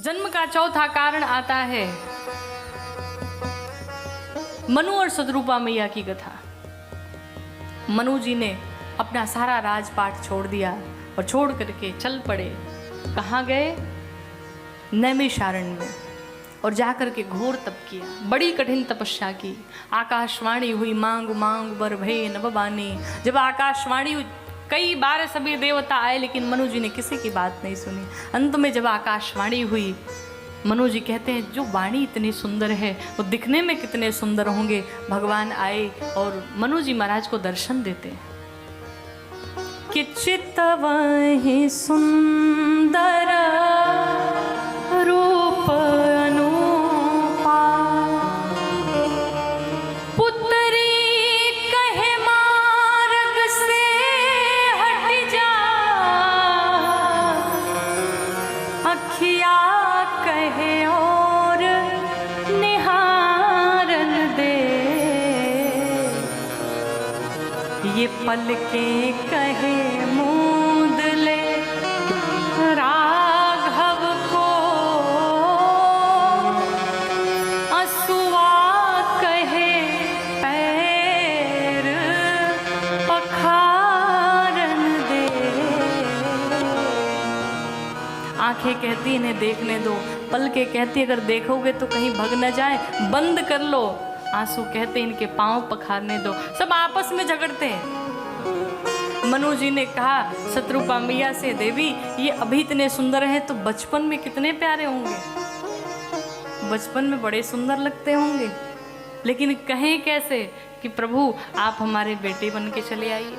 जन्म का चौथा कारण आता है मनु और सतरूपा मैया की कथा। मनु जी ने अपना सारा राजपाट छोड़ दिया और छोड़ करके चल पड़े। कहाँ गए? नैमिषारण्य में, और जाकर के घोर तप किया, बड़ी कठिन तपस्या की। आकाशवाणी हुई, मांग मांग बर भय नभबानी। जब आकाशवाणी हुई, कई बार सभी देवता आए, लेकिन मनु जी ने किसी की बात नहीं सुनी। अंत में जब आकाशवाणी हुई, मनु जी कहते हैं जो वाणी इतनी सुंदर है वो दिखने में कितने सुंदर होंगे। भगवान आए और मनु जी महाराज को दर्शन देते हैं कि चितवहि सुंदर रूप अनुपा, पुत्री कहे मार्ग से हट जा, अखिया कहे और निहारन दे, ये पलकें कहे मूंद ले राघव को, असुआ कहे पैर पखारन दे। आंखें कहती इन्हें देखने दो, पलकें कहती अगर देखोगे तो कहीं भग न जाए, बंद कर लो। आंसू कहते इनके पांव पखारने दो। सब आपस में झगड़ते हैं। मनु जी ने कहा सतरूपा मैया से, देवी ये अभी इतने सुंदर हैं तो बचपन में कितने प्यारे होंगे, बचपन में बड़े सुंदर लगते होंगे, लेकिन कहें कैसे कि प्रभु आप हमारे बेटे बन के चले आइए।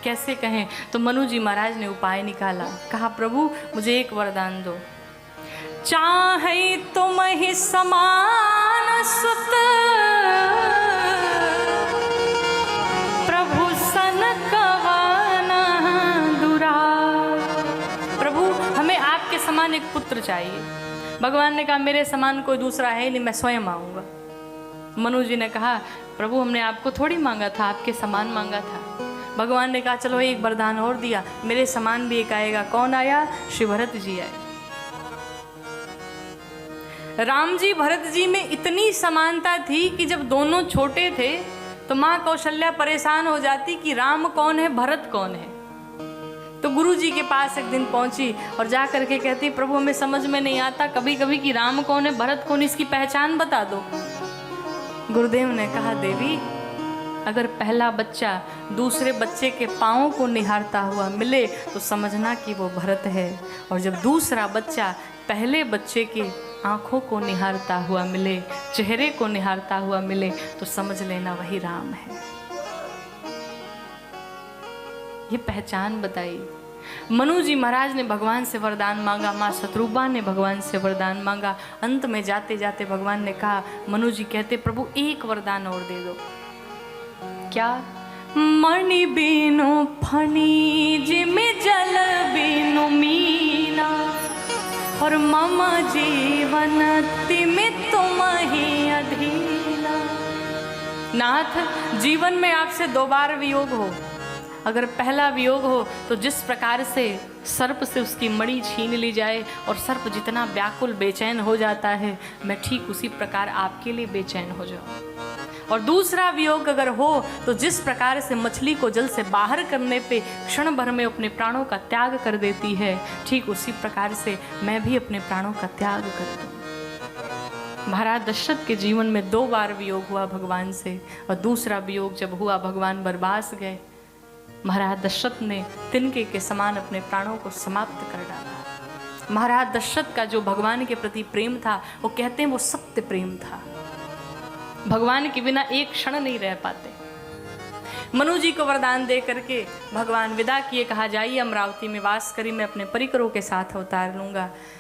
कैसे कहें? तो मनु जी महाराज ने उपाय निकाला। कहा प्रभु मुझे एक वरदान दो, चाहे तुम ही समान सुत, प्रभु सन कवन दुरा। प्रभु हमें आपके समान एक पुत्र चाहिए। भगवान ने कहा मेरे समान कोई दूसरा है नहीं, मैं स्वयं आऊंगा। मनु जी ने कहा प्रभु हमने आपको थोड़ी मांगा था, आपके समान मांगा था। भगवान ने कहा चलो एक वरदान और दिया, मेरे समान भी एक आएगा। कौन आया? श्री भरत जी आए। राम जी भरत जी में इतनी समानता थी कि जब दोनों छोटे थे तो माँ कौशल्या परेशान हो जाती कि राम कौन है, भरत कौन है। तो गुरु जी के पास एक दिन पहुंची और जा करके कहती प्रभु हमें समझ में नहीं आता कभी कभी कि राम कौन है, भरत कौन, इसकी पहचान बता दो। गुरुदेव ने कहा देवी अगर पहला बच्चा दूसरे बच्चे के पाँव को निहारता हुआ मिले तो समझना कि वो भरत है, और जब दूसरा बच्चा पहले बच्चे की आंखों को निहारता हुआ मिले, चेहरे को निहारता हुआ मिले, तो समझ लेना वही राम है। ये पहचान बताई। मनु जी महाराज ने भगवान से वरदान मांगा, माँ सतरूपा ने भगवान से वरदान मांगा। अंत में जाते जाते भगवान ने कहा, मनु जी कहते प्रभु एक वरदान और दे दो। क्या? मणि बीनु फणी जिमि जल बीनु मीना, और मम जीवन तिमि तुम ही अधीना। नाथ जीवन में आपसे 2 बार वियोग हो। अगर पहला वियोग हो तो जिस प्रकार से सर्प से उसकी मणि छीन ली जाए और सर्प जितना व्याकुल बेचैन हो जाता है, मैं ठीक उसी प्रकार आपके लिए बेचैन हो जाऊं। और दूसरा वियोग अगर हो तो जिस प्रकार से मछली को जल से बाहर करने पे क्षण भर में अपने प्राणों का त्याग कर देती है, ठीक उसी प्रकार से मैं भी अपने प्राणों का त्याग कर दूं। महाराज दशरथ के जीवन में 2 बार वियोग हुआ भगवान से, और दूसरा वियोग जब हुआ भगवान बरबास गए। महाराज दशरथ ने तिनके के समान अपने प्राणों को समाप्त कर डाला। महाराज दशरथ का जो भगवान के प्रति प्रेम था वो कहते हैं वो सत्य प्रेम था। भगवान के बिना एक क्षण नहीं रह पाते। मनु जी को वरदान दे करके भगवान विदा किए। कहा जाइए अमरावती में वास करी, मैं अपने परिकरों के साथ अवतार लूंगा।